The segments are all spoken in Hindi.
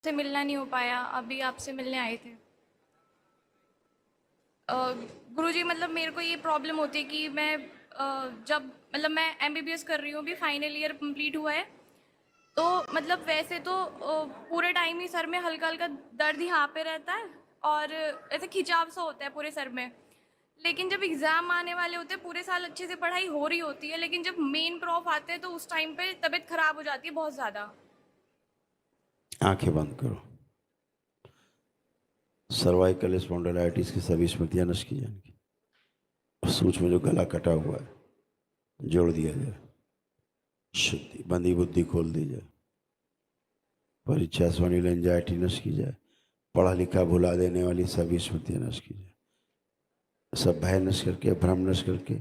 से मिलना नहीं हो पाया, अभी आपसे मिलने आए थे। गुरुजी मतलब मेरे को ये प्रॉब्लम होती है कि मैं जब मतलब मैं एमबीबीएस कर रही हूँ, अभी फाइनल ईयर कंप्लीट हुआ है। तो मतलब वैसे तो पूरे टाइम ही सर में हल्का हल्का दर्द यहाँ पे रहता है और ऐसे खिंचाव सा होता है पूरे सर में। लेकिन जब एग्ज़ाम आने वाले होते हैं, पूरे साल अच्छे से पढ़ाई हो रही होती है, लेकिन जब मेन प्रॉफ आते हैं तो उस टाइम पे तबीयत खराब हो जाती है बहुत ज़्यादा। आंखें बंद करो। सर्वाइकल स्पॉन्डिलाइटिस की सभी स्मृतियां नष्ट की जाएंगी। सूच में जो गला कटा हुआ है जोड़ दिया जाए। शुद्धि बंदी बुद्धि खोल दी जाए। परीक्षा स्वनिल एंजाइटी नष्ट की जाए। पढ़ा लिखा भुला देने वाली सभी स्मृतियां नष्ट की जाए। सब भय नष्ट करके, भ्रम नष्ट करके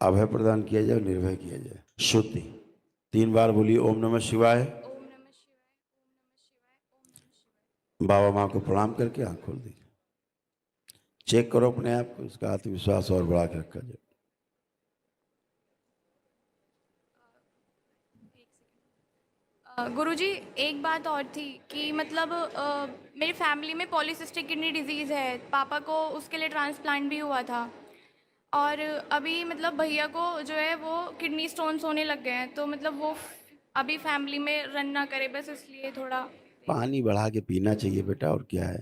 अभय प्रदान किया जाए, निर्भय किया जाए। शुद्धि 3 बार बोलिए ओम नमः शिवाय। ओम नमः शिवाय, ओम नमः शिवाय, ओम नमः शिवाय। बाबा माँ को प्रणाम करके आंख खोल दीजिए। चेक करो अपने आप को, इसका आत्मविश्वास और बढ़ा के रखा जाए। गुरुजी एक बात और थी कि मतलब मेरी फैमिली में पॉलीसिस्टिक किडनी डिजीज़ है, पापा को उसके लिए ट्रांसप्लांट भी हुआ था। और अभी मतलब भैया को जो है वो किडनी स्टोन्स होने लग गए हैं, तो मतलब वो अभी फैमिली में रन ना करे, बस इसलिए थोड़ा पानी बढ़ा के पीना चाहिए बेटा, और क्या है।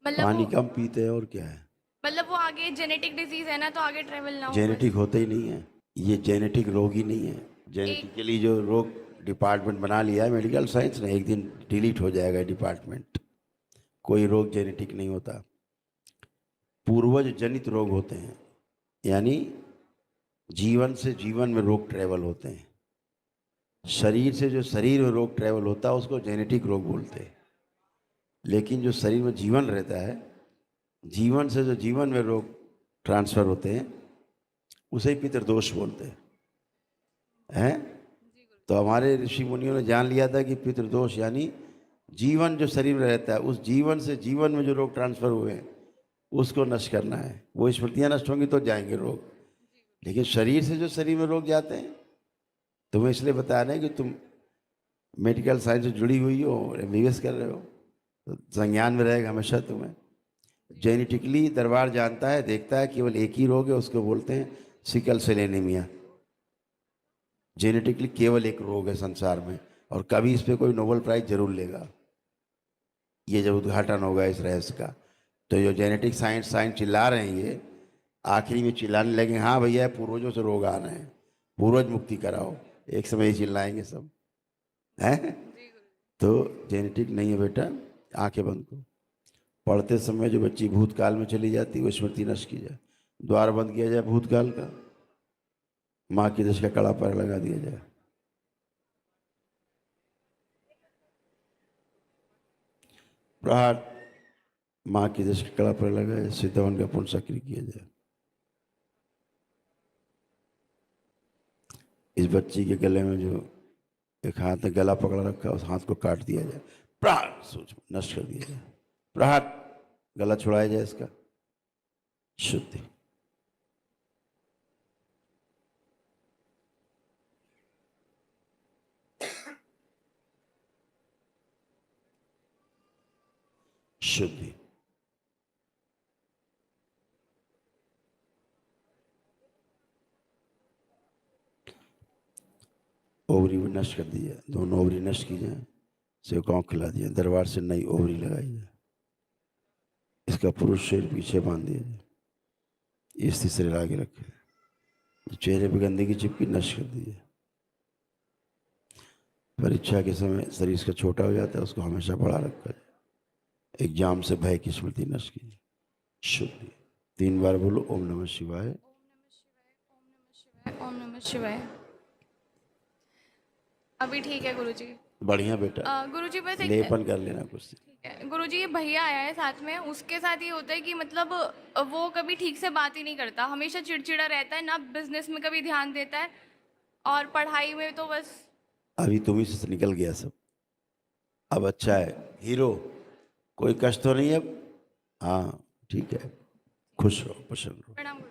मतलब पानी वो कम पीते हैं और क्या है। मतलब वो आगे जेनेटिक डिजीज़ है ना, तो आगे ट्रेवल ना हो जेनेटिक बस। होते ही नहीं है, ये जेनेटिक रोग ही नहीं है। एक जेनेटिकली जो रोग डिपार्टमेंट बना लिया है मेडिकल साइंस ने, एक दिन डिलीट हो जाएगा डिपार्टमेंट। कोई रोग जेनेटिक नहीं होता, पूर्वज जनित रोग होते हैं। यानी जीवन से जीवन में रोग ट्रेवल होते हैं। शरीर से जो शरीर में रोग ट्रेवल होता है उसको जेनेटिक रोग बोलते हैं। लेकिन जो शरीर में जीवन रहता है, जीवन से जो जीवन में रोग ट्रांसफर होते हैं, उसे ही पितृदोष बोलते हैं। तो हमारे ऋषि मुनियों ने जान लिया था कि पितृदोष यानी जीवन जो शरीर में रहता है, उस जीवन से जीवन में जो रोग ट्रांसफर हुए हैं उसको नष्ट करना है। वो स्मृतियाँ नष्ट होंगी तो जाएंगे रोग। लेकिन शरीर से जो शरीर में रोग जाते हैं, तुम्हें इसलिए बता रहे हैं कि तुम मेडिकल साइंस से जुड़ी हुई हो, एमबीबीएस कर रहे हो, तो संज्ञान में रहेगा हमेशा तुम्हें। जेनेटिकली दरबार जानता है, देखता है, केवल एक ही रोग है, उसको बोलते हैं सिकल सेल एनीमिया। जेनेटिकली केवल एक रोग है संसार में, और कभी इस पे कोई नोबेल प्राइज जरूर लेगा, ये जब उद्घाटन होगा इस रहस्य का। तो जो जेनेटिक साइंस साइंस चिल्ला रहे हैं, ये आखिरी में चिल्लाने लगे हाँ भैया पूर्वजों से रोग आ रहे हैं, पूर्वज मुक्ति कराओ। एक समय ही चिल्लाएंगे सब, हैं। तो जेनेटिक नहीं है बेटा, आंखें बंद करो। पढ़ते समय जो बच्ची भूतकाल में चली जाती है वो स्मृति नष्ट की जाए। द्वार बंद किया जाए भूतकाल का, माँ की दश का कड़ा पर लगा दिया जाए। प्रहार माँ की दश का कड़ा पर लगाए, सिद्धवन का पुण्य सक्रिय किया जाए। इस बच्ची के गले में जो एक हाथ में गला पकड़ा रखा है, उस हाथ को काट दिया जाए। प्रहार सोच नष्ट कर दिया जाए। प्रहार गला छुड़ाया जाए इसका। शुद्धि शुद्धि ओवरी भी नष्ट कर दी जाए, दोनों ओवरी नष्ट की जाए, सेवकाओं खिला दिया, दरबार से नई ओवरी लगाई जाए। इसका पुरुष शरीर पीछे बांध दिया जाए, इस तीसरे आगे रखे। चेहरे पर गंदगी चिपकी नष्ट कर दी जाए। परीक्षा के समय शरीर इसका छोटा हो जाता है, उसको हमेशा बड़ा रखा जाए। एग्जाम से भय की स्मृति नष्ट की जाए। शुद्धि 3 बार बोलो ओम नमः शिवाय। ओम नमः शिवाय, ओम नमः शिवाय, ओम नमः शिवाय। अभी ठीक है गुरुजी। बढ़िया बेटा, गुरुजी बस एक लेपन कर लेना कुछ। ठीक है गुरुजी, ये भैया आया है साथ में, उसके साथ ये होता है कि मतलब वो कभी ठीक से बात ही नहीं करता, हमेशा चिड़चिड़ा रहता है, ना बिजनेस में कभी ध्यान देता है और पढ़ाई में तो बस। अभी तुम्ही से निकल गया सब, अब अच्छा है हीरो। कोई कष्ट तो नहीं है अब। हाँ ठीक है, खुश रहो, प्रसन्न रहो। प्रणाम गुरुजी।